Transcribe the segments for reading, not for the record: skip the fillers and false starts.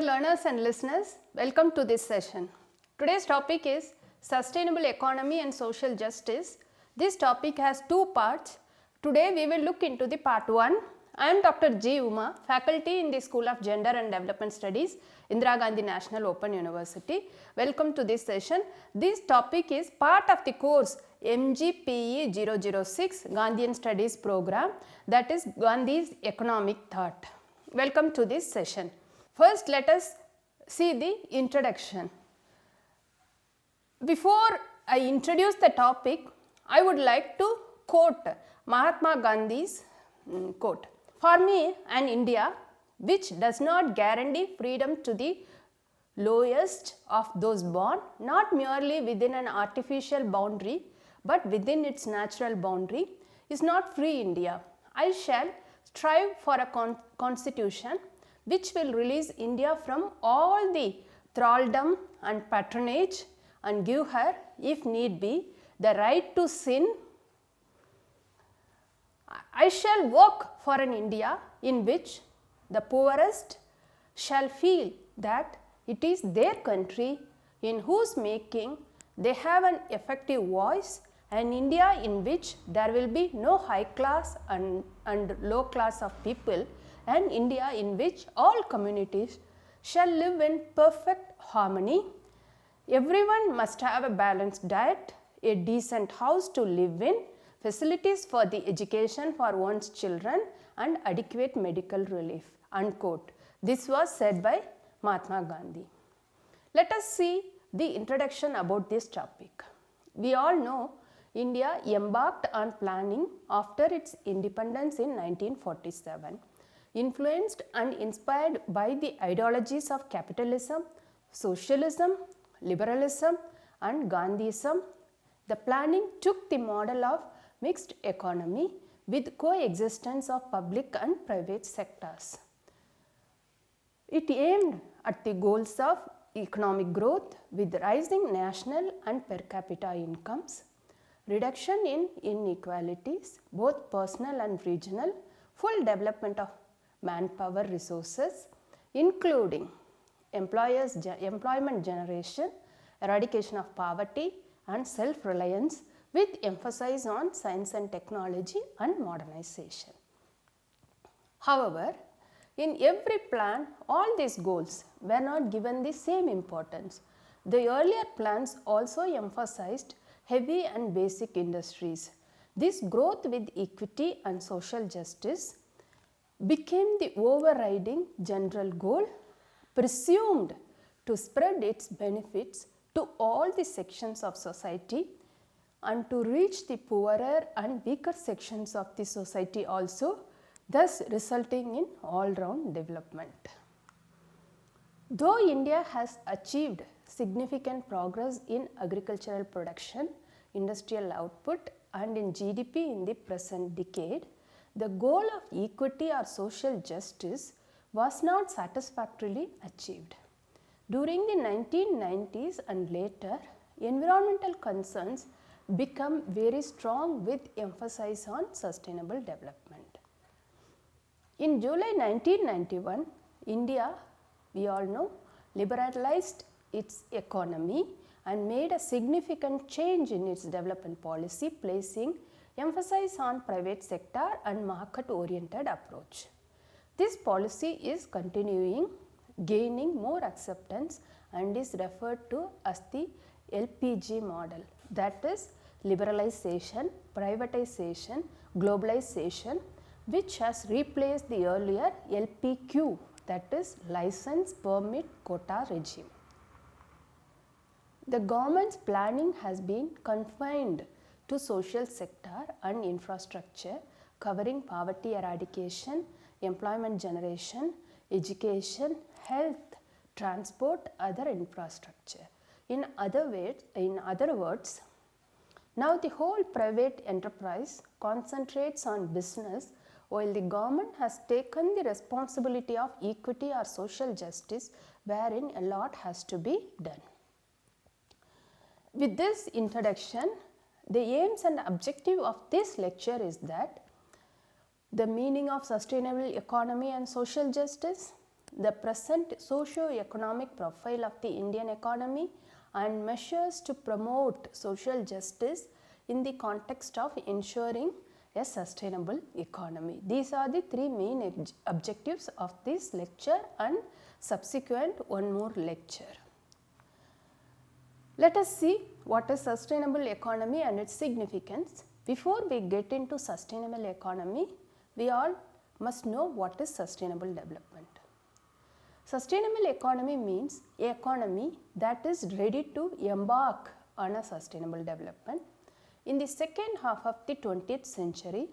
Dear learners and listeners, welcome to this session. Today's topic is Sustainable Economy and Social Justice. This topic has two parts. Today we will look into the part 1. I am Dr. G. Uma, faculty in the School of Gender and Development Studies, Indira Gandhi National Open University. Welcome to this session. This topic is part of the course MGPE 006 Gandhian Studies program, that is Gandhi's Economic Thought. Welcome to this session. First, let us see the introduction. Before I introduce the topic, I would like to quote Mahatma Gandhi's quote. For me, an India which does not guarantee freedom to the lowest of those born, not merely within an artificial boundary, but within its natural boundary, is not free India. I shall strive for a constitution which will release India from all the thraldom and patronage and give her, if need be, the right to sin. I shall work for an India in which the poorest shall feel that it is their country, in whose making they have an effective voice, an India in which there will be no high class and low class of people, an India in which all communities shall live in perfect harmony. Everyone must have a balanced diet, a decent house to live in, facilities for the education for one's children, and adequate medical relief. Unquote. This was said by Mahatma Gandhi. Let us see the introduction about this topic. We all know India embarked on planning after its independence in 1947. Influenced and inspired by the ideologies of capitalism, socialism, liberalism and Gandhism, the planning took the model of mixed economy with coexistence of public and private sectors. It aimed at the goals of economic growth with rising national and per capita incomes, reduction in inequalities, both personal and regional, full development of manpower resources, including employment generation, eradication of poverty and self-reliance, with emphasis on science and technology and modernization. However, in every plan, all these goals were not given the same importance. The earlier plans also emphasized heavy and basic industries. This growth with equity and social justice became the overriding general goal, presumed to spread its benefits to all the sections of society and to reach the poorer and weaker sections of the society also, thus resulting in all-round development. Though India has achieved significant progress in agricultural production, industrial output and in GDP in the present decade, the goal of equity or social justice was not satisfactorily achieved. During the 1990s and later, environmental concerns become very strong with emphasis on sustainable development. In July 1991, India, we all know, liberalized its economy and made a significant change in its development policy, placing emphasis on private sector and market-oriented approach. This policy is continuing, gaining more acceptance and is referred to as the LPG model, that is liberalization, privatization, globalization, which has replaced the earlier LPQ, that is license permit quota regime. The government's planning has been confined to social sector and infrastructure, covering poverty eradication, employment generation, education, health, transport, other infrastructure. In other words, now the whole private enterprise concentrates on business, while the government has taken the responsibility of equity or social justice, wherein a lot has to be done. With this introduction, the aims and objective of this lecture is that the meaning of sustainable economy and social justice, the present socio-economic profile of the Indian economy and measures to promote social justice in the context of ensuring a sustainable economy. These are the three main objectives of this lecture and subsequent one more lecture. Let us see what is sustainable economy and its significance. Before we get into sustainable economy, we all must know what is sustainable development. Sustainable economy means an economy that is ready to embark on a sustainable development. In the second half of the 20th century,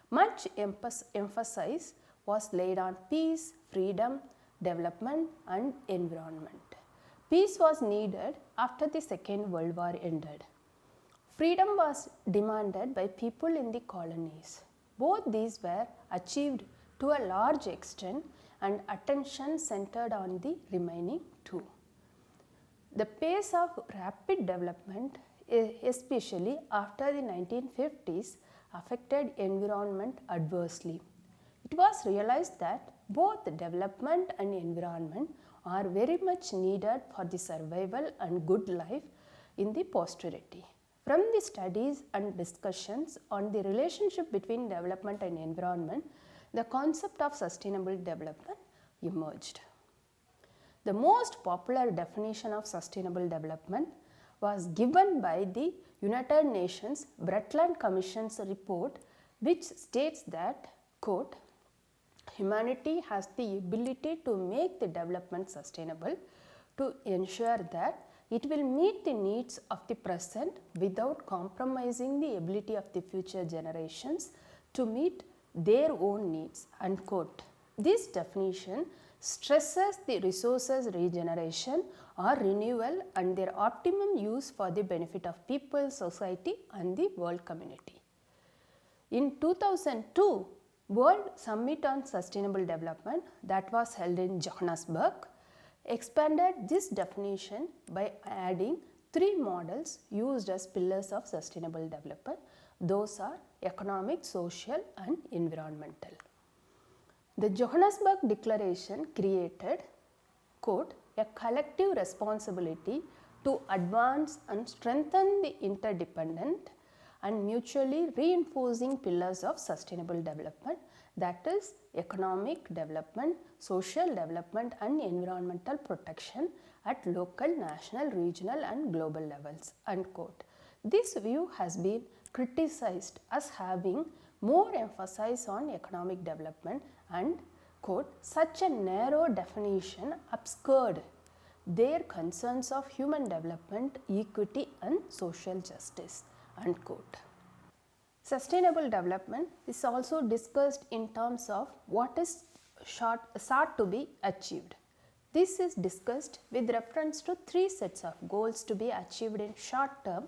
much emphasis was laid on peace, freedom, development and environment. Peace was needed after the Second World War ended. Freedom was demanded by people in the colonies. Both these were achieved to a large extent and attention centered on the remaining two. The pace of rapid development, especially after the 1950s, affected environment adversely. It was realized that both development and environment are very much needed for the survival and good life in the posterity. From the studies and discussions on the relationship between development and environment, the concept of sustainable development emerged. The most popular definition of sustainable development was given by the United Nations Brundtland Commission's report, which states that, quote, humanity has the ability to make the development sustainable to ensure that it will meet the needs of the present without compromising the ability of the future generations to meet their own needs, unquote. This definition stresses the resources regeneration or renewal and their optimum use for the benefit of people, society and the world community. In 2002, World Summit on Sustainable Development that was held in Johannesburg expanded this definition by adding three models used as pillars of sustainable development. Those are economic, social and environmental. The Johannesburg Declaration created, quote, a collective responsibility to advance and strengthen the interdependent and mutually reinforcing pillars of sustainable development, that is economic development, social development and environmental protection at local, national, regional and global levels, unquote. This view has been criticized as having more emphasis on economic development and, quote, such a narrow definition obscured their concerns of human development, equity and social justice, unquote. Sustainable development is also discussed in terms of what is sought to be achieved. This is discussed with reference to three sets of goals to be achieved in short term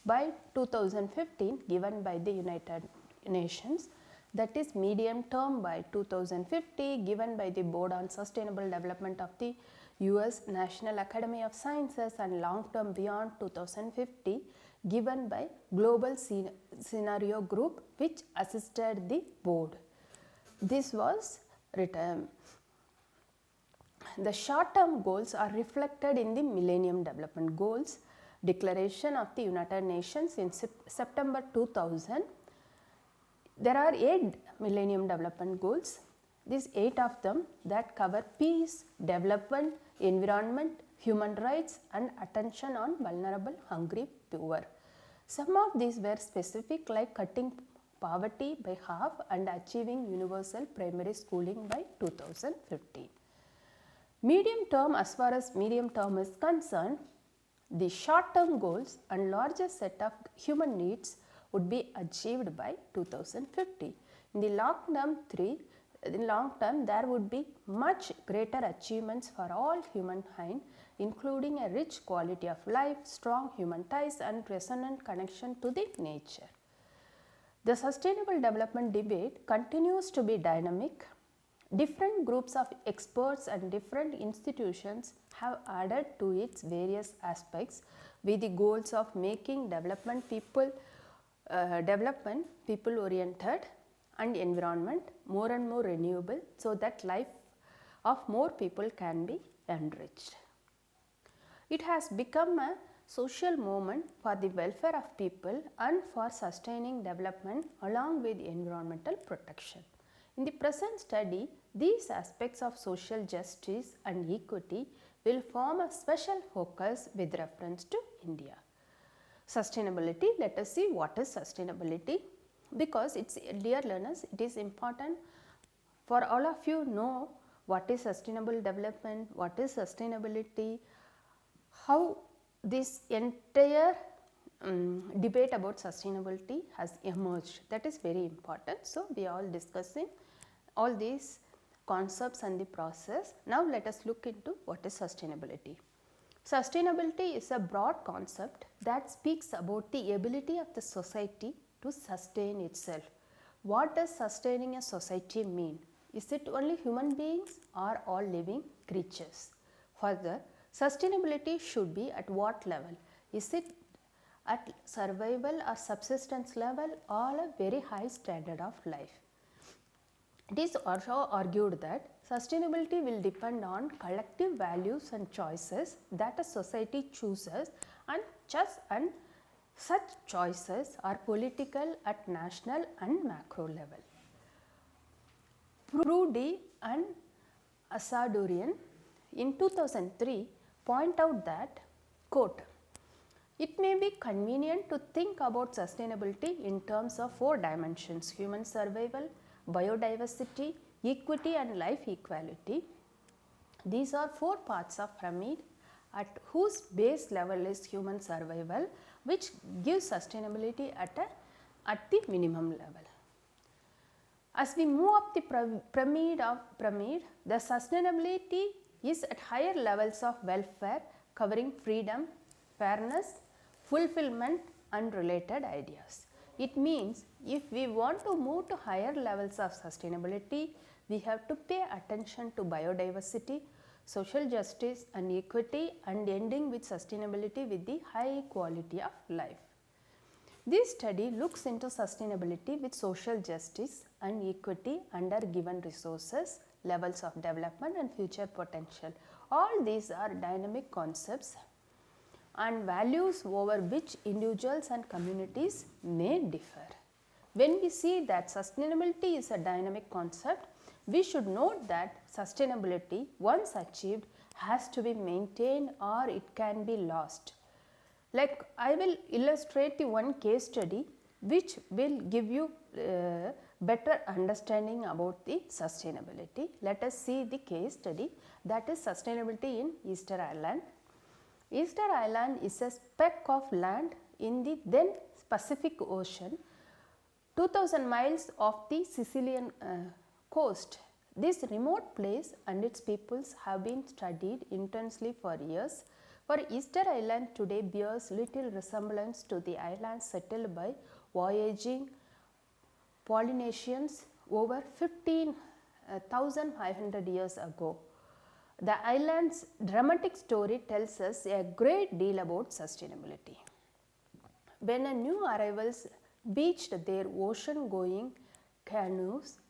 by 2015 given by the United Nations, that is medium term by 2050 given by the Board on Sustainable Development of the US National Academy of Sciences, and long term beyond 2050 given by Global Scenario Group, which assisted the board. This was written. The short term goals are reflected in the Millennium Development Goals Declaration of the United Nations in September 2000. There are 8 Millennium Development Goals. These 8 of them that cover peace, development, environment, human rights and attention on vulnerable, hungry, poor. Some of these were specific, like cutting poverty by half and achieving universal primary schooling by 2050. Medium term, as far as medium term is concerned, the short term goals and larger set of human needs would be achieved by 2050. In the long term, there would be much greater achievements for all humankind, including a rich quality of life, strong human ties and resonant connection to the nature. The sustainable development debate continues to be dynamic. Different groups of experts and different institutions have added to its various aspects with the goals of making development people oriented and environment more and more renewable, so that life of more people can be enriched. It has become a social movement for the welfare of people and for sustaining development along with environmental protection. In the present study, these aspects of social justice and equity will form a special focus with reference to India. Sustainability, let us see what is sustainability, because it's, dear learners, it is important for all of you know what is sustainable development, what is sustainability, how this entire debate about sustainability has emerged. That is very important. So, we are all discussing all these concepts and the process. Now, let us look into what is sustainability. Sustainability is a broad concept that speaks about the ability of the society to sustain itself. What does sustaining a society mean? Is it only human beings or all living creatures? Further, sustainability should be at what level? Is it at survival or subsistence level or a very high standard of life? It is also argued that sustainability will depend on collective values and choices that a society chooses, and such choices are political at national and macro level. Prudi and Asadurian in 2003 point out that, quote, "It may be convenient to think about sustainability in terms of 4 dimensions: human survival, biodiversity, equity and life equality. These are 4 parts of pyramid at whose base level is human survival, which gives sustainability at the minimum level. As we move up the pyramid, the sustainability is at higher levels of welfare covering freedom, fairness, fulfillment and related ideas. It means if we want to move to higher levels of sustainability, we have to pay attention to biodiversity, social justice and equity, and ending with sustainability with the high quality of life. This study looks into sustainability with social justice and equity under given resources, levels of development and future potential. All these are dynamic concepts and values over which individuals and communities may differ. When we see that sustainability is a dynamic concept, we should note that sustainability, once achieved, has to be maintained or it can be lost. Like, I will illustrate the one case study which will give you better understanding about the sustainability. Let us see the case study, that is sustainability in Easter Island. Easter Island is a speck of land in the then Pacific Ocean, 2000 miles off the Sicilian coast. This remote place and its peoples have been studied intensely for years. For Easter Island today bears little resemblance to the islands settled by voyaging Polynesians over 15,500 years ago. The island's dramatic story tells us a great deal about sustainability. When a new arrivals beached their ocean-going canoes,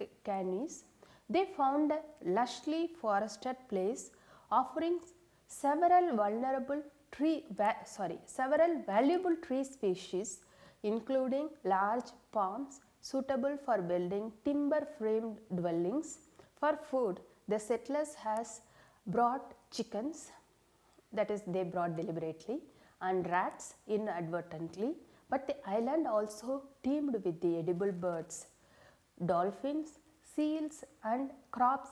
they found a lushly forested place offering several valuable tree species, including large palms suitable for building timber-framed dwellings. For food, the settlers has brought chickens, that is they brought deliberately, and rats inadvertently, but the island also teemed with the edible birds, dolphins, seals and crops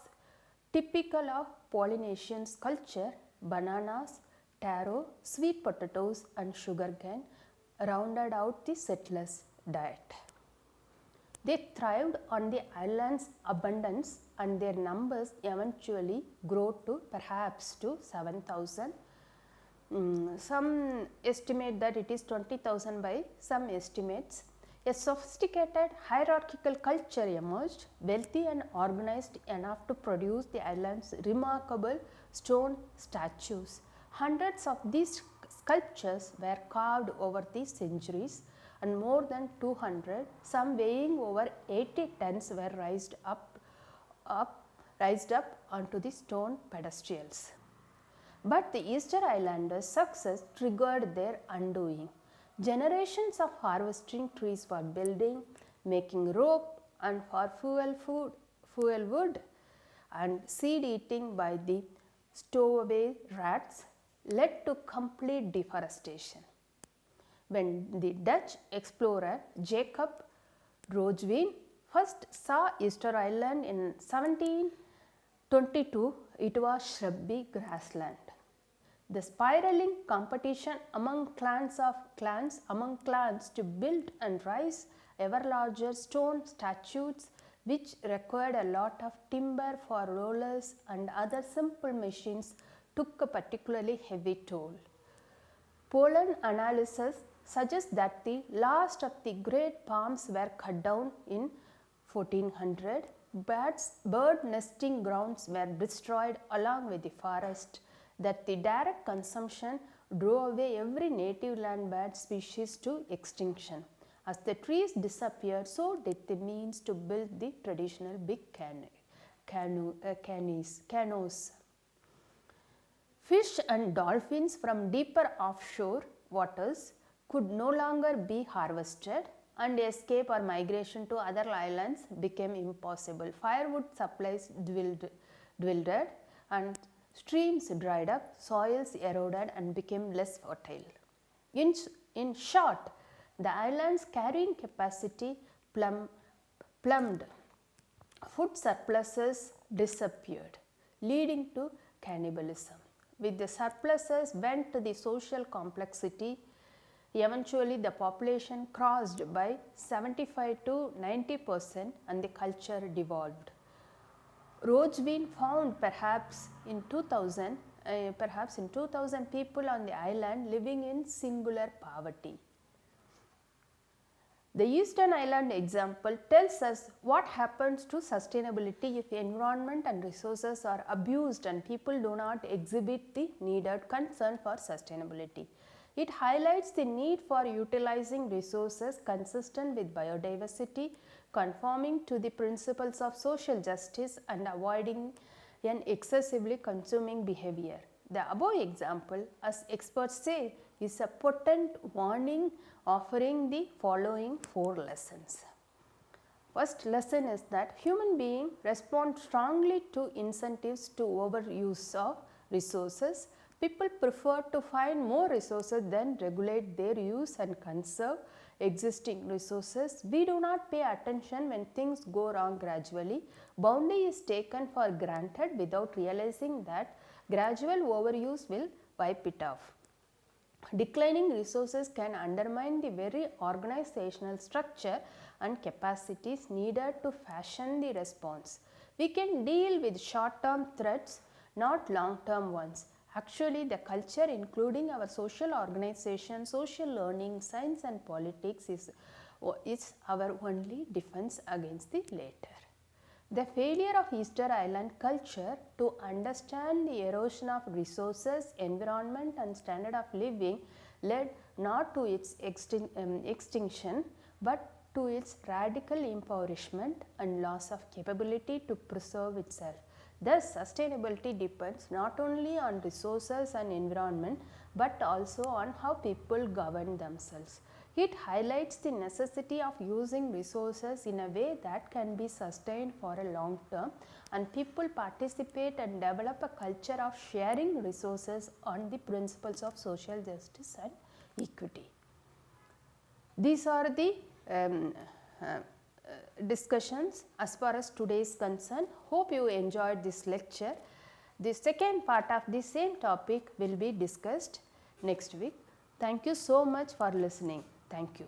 typical of Polynesian culture. Bananas, taro, sweet potatoes and sugarcane rounded out the settlers' diet. They thrived on the island's abundance and their numbers eventually grew to perhaps to 7,000. Some estimate that it is 20,000 by some estimates. A sophisticated hierarchical culture emerged, wealthy and organized enough to produce the island's remarkable stone statues. Hundreds of these sculptures were carved over the centuries, and more than 200, some weighing over 80 tons, were raised up raised up onto the stone pedestals. But the Easter Islanders' success triggered their undoing. Generations of harvesting trees for building, making rope and for fuel wood, and seed eating by the stowaway rats led to complete deforestation. When the Dutch explorer Jacob Roggeveen first saw Easter Island in 1722, it was shrubby grassland. The spiraling competition among clans to build and raise ever larger stone statues, which required a lot of timber for rollers and other simple machines, took a particularly heavy toll. Pollen analysis suggests that the last of the great palms were cut down in 1400. Bird nesting grounds were destroyed along with the forest. That the direct consumption drove away every native land bird species to extinction. As the trees disappeared, so did the means to build the traditional big canoes. Fish and dolphins from deeper offshore waters could no longer be harvested, and escape or migration to other islands became impossible. Firewood supplies dwindled and streams dried up, soils eroded and became less fertile. In short, the island's carrying capacity plumbed. Food surpluses disappeared, leading to cannibalism. With the surpluses went the social complexity. Eventually, the population crossed by 75 to 90% and the culture devolved. Roggeveen found perhaps in 2000 people on the island living in singular poverty. The Eastern Island example tells us what happens to sustainability if environment and resources are abused and people do not exhibit the needed concern for sustainability. It highlights the need for utilizing resources consistent with biodiversity, conforming to the principles of social justice and avoiding an excessively consuming behavior. The above example, as experts say, is a potent warning offering the following 4 lessons. First lesson is that human beings respond strongly to incentives to overuse of resources. People prefer to find more resources than regulate their use and conserve existing resources. We do not pay attention when things go wrong gradually. Bounty is taken for granted without realizing that gradual overuse will wipe it off. Declining resources can undermine the very organizational structure and capacities needed to fashion the response. We can deal with short-term threats, not long-term ones. Actually, the culture, including our social organization, social learning, science and politics is our only defense against the later. The failure of Easter Island culture to understand the erosion of resources, environment and standard of living led not to its extinction but to its radical impoverishment and loss of capability to preserve itself. Thus, sustainability depends not only on resources and environment but also on how people govern themselves. It highlights the necessity of using resources in a way that can be sustained for a long term, and people participate and develop a culture of sharing resources on the principles of social justice and equity. These are the discussions as far as today is concerned. Hope you enjoyed this lecture. The second part of the same topic will be discussed next week. Thank you so much for listening. Thank you.